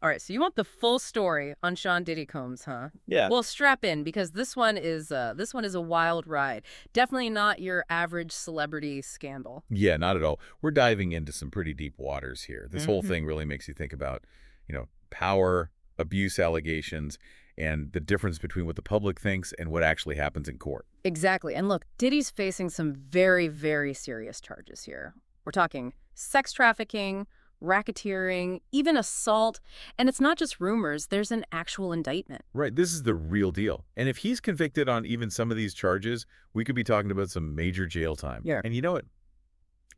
All right, so you want the full story on Sean Diddy Combs, huh? Yeah. Well, strap in because this one is a wild ride. Definitely not your average celebrity scandal. Yeah, not at all. We're diving into some pretty deep waters here. This whole Hmm. thing really makes you think about, power, abuse allegations, and the difference between what the public thinks and what actually happens in court. Exactly. And look, Diddy's facing some very, very serious charges here. We're talking sex trafficking, racketeering, even assault. And it's not just rumors, there's an actual indictment. Right, this is the real deal. And if he's convicted on even some of these charges, we could be talking about some major jail time. Yeah. And you know what?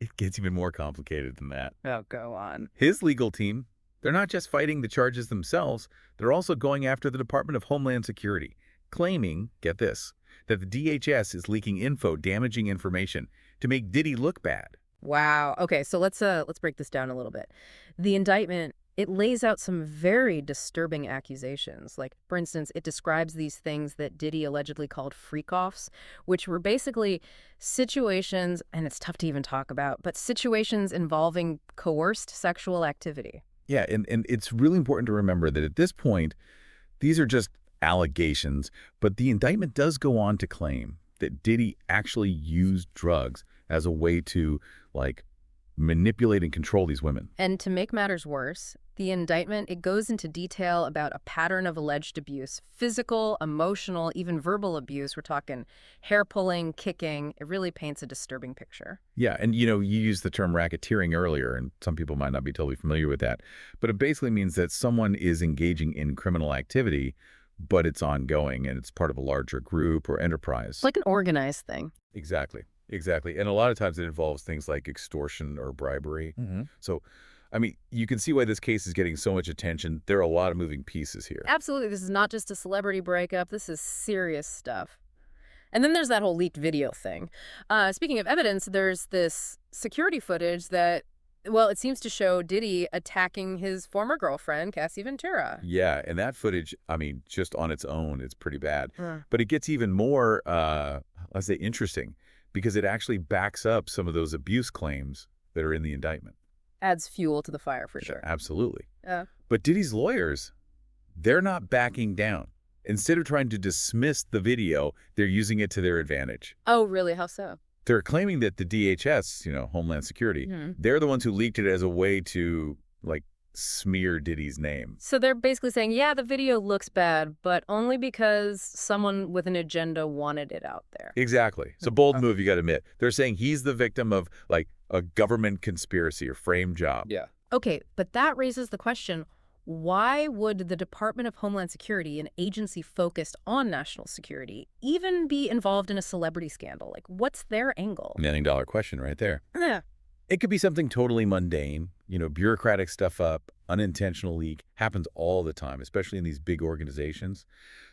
It gets even more complicated than that. Oh, go on. His legal team, they're not just fighting the charges themselves, they're also going after the Department of Homeland Security, claiming, get this, that the DHS is leaking info, damaging information to make Diddy look bad. Wow. Okay, so let's break this down a little bit. The indictment, it lays out some very disturbing accusations. Like, for instance, it describes these things that Diddy allegedly called freak-offs, which were basically situations, and it's tough to even talk about, but situations involving coerced sexual activity. Yeah, and it's really important to remember that at this point, these are just allegations, but the indictment does go on to claim that Diddy actually used drugs as a way to, manipulate and control these women. And to make matters worse, the indictment, it goes into detail about a pattern of alleged abuse, physical, emotional, even verbal abuse. We're talking hair pulling, kicking. It really paints a disturbing picture. Yeah, and you used the term racketeering earlier, and some people might not be totally familiar with that. But it basically means that someone is engaging in criminal activity, but it's ongoing and it's part of a larger group or enterprise. It's like an organized thing. Exactly. Exactly. And a lot of times it involves things like extortion or bribery. So, you can see why this case is getting so much attention. There are a lot of moving pieces here. Absolutely. This is not just a celebrity breakup. This is serious stuff. And then there's that whole leaked video thing. Speaking of evidence, there's this security footage that, well, it seems to show Diddy attacking his former girlfriend, Cassie Ventura. Yeah, and that footage, just on its own, it's pretty bad. Mm. But it gets even more, let's say, interesting because it actually backs up some of those abuse claims that are in the indictment. Adds fuel to the fire, for sure. Absolutely. Yeah. But Diddy's lawyers, they're not backing down. Instead of trying to dismiss the video, they're using it to their advantage. Oh, really? How so? They're claiming that the DHS, Homeland Security, they're the ones who leaked it as a way to, smear Diddy's name. So they're basically saying, yeah, the video looks bad, but only because someone with an agenda wanted it out there. Exactly. It's a bold move, you got to admit. They're saying he's the victim of, a government conspiracy or frame job. Yeah. Okay, but that raises the question, why would the Department of Homeland Security, an agency focused on national security, even be involved in a celebrity scandal? What's their angle? $1 million question right there. Yeah. It could be something totally mundane, bureaucratic stuff up, unintentional leak, happens all the time, especially in these big organizations.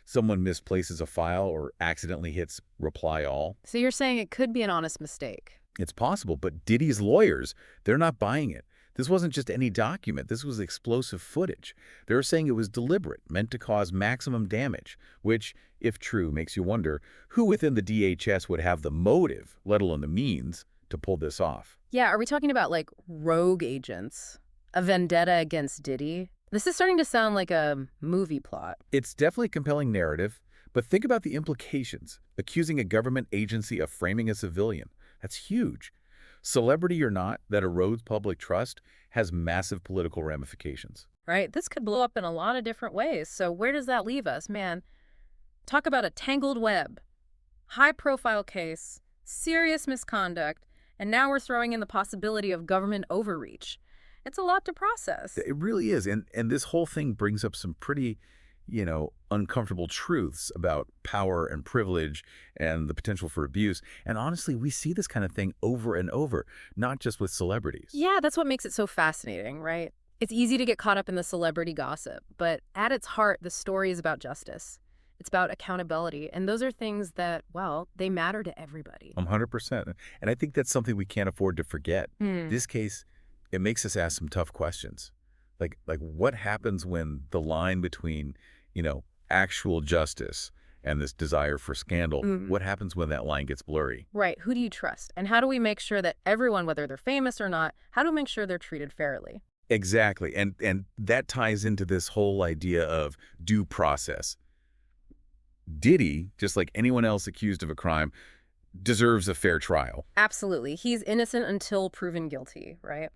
Someone misplaces a file or accidentally hits reply all. So you're saying it could be an honest mistake? It's possible, but Diddy's lawyers, they're not buying it. This wasn't just any document. This was explosive footage. They're saying it was deliberate, meant to cause maximum damage, which, if true, makes you wonder who within the DHS would have the motive, let alone the means, to pull this off. Yeah, are we talking about rogue agents? A vendetta against Diddy? This is starting to sound like a movie plot. It's definitely a compelling narrative, but think about the implications. Accusing a government agency of framing a civilian. That's huge. Celebrity or not, that erodes public trust has massive political ramifications. Right? This could blow up in a lot of different ways. So where does that leave us? Man, talk about a tangled web. High-profile case, serious misconduct, and now we're throwing in the possibility of government overreach. It's a lot to process. It really is. And this whole thing brings up some pretty, uncomfortable truths about power and privilege and the potential for abuse. And honestly, we see this kind of thing over and over, not just with celebrities. Yeah, that's what makes it so fascinating, right? It's easy to get caught up in the celebrity gossip, but at its heart, the story is about justice. It's about accountability. And those are things that, well, they matter to everybody. 100%. And I think that's something we can't afford to forget. This case, it makes us ask some tough questions. Like what happens when the line between, actual justice and this desire for scandal, what happens when that line gets blurry? Right. Who do you trust? And how do we make sure that everyone, whether they're famous or not, how do we make sure they're treated fairly? Exactly. And that ties into this whole idea of due process. Diddy, just like anyone else accused of a crime, deserves a fair trial. Absolutely. He's innocent until proven guilty, right?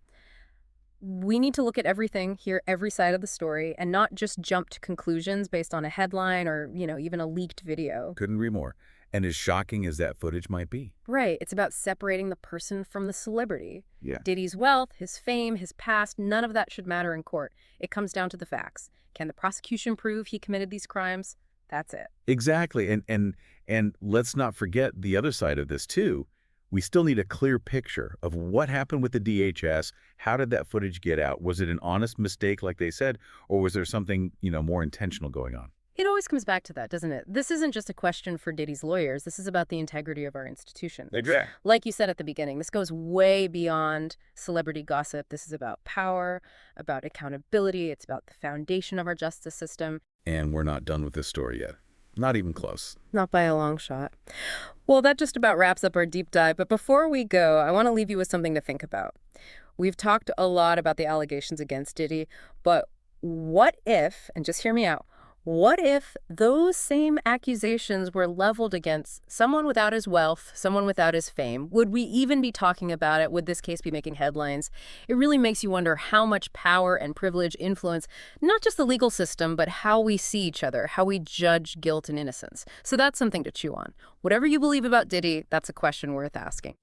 We need to look at everything, hear every side of the story, and not just jump to conclusions based on a headline or, even a leaked video. Couldn't agree more. And as shocking as that footage might be. Right. It's about separating the person from the celebrity. Yeah. Diddy's wealth, his fame, his past, none of that should matter in court. It comes down to the facts. Can the prosecution prove he committed these crimes? That's it. Exactly. And let's not forget the other side of this too. We still need a clear picture of what happened with the DHS. How did that footage get out? Was it an honest mistake like they said, or was there something, more intentional going on? It always comes back to that, doesn't it? This isn't just a question for Diddy's lawyers. This is about the integrity of our institution. Exactly. Like you said at the beginning, this goes way beyond celebrity gossip. This is about power, about accountability. It's about the foundation of our justice system. And we're not done with this story yet. Not even close. Not by a long shot. Well, that just about wraps up our deep dive. But before we go, I want to leave you with something to think about. We've talked a lot about the allegations against Diddy, but what if, and just hear me out, what if those same accusations were leveled against someone without his wealth, someone without his fame? Would we even be talking about it? Would this case be making headlines? It really makes you wonder how much power and privilege influence not just the legal system, but how we see each other, how we judge guilt and innocence. So that's something to chew on. Whatever you believe about Diddy, that's a question worth asking.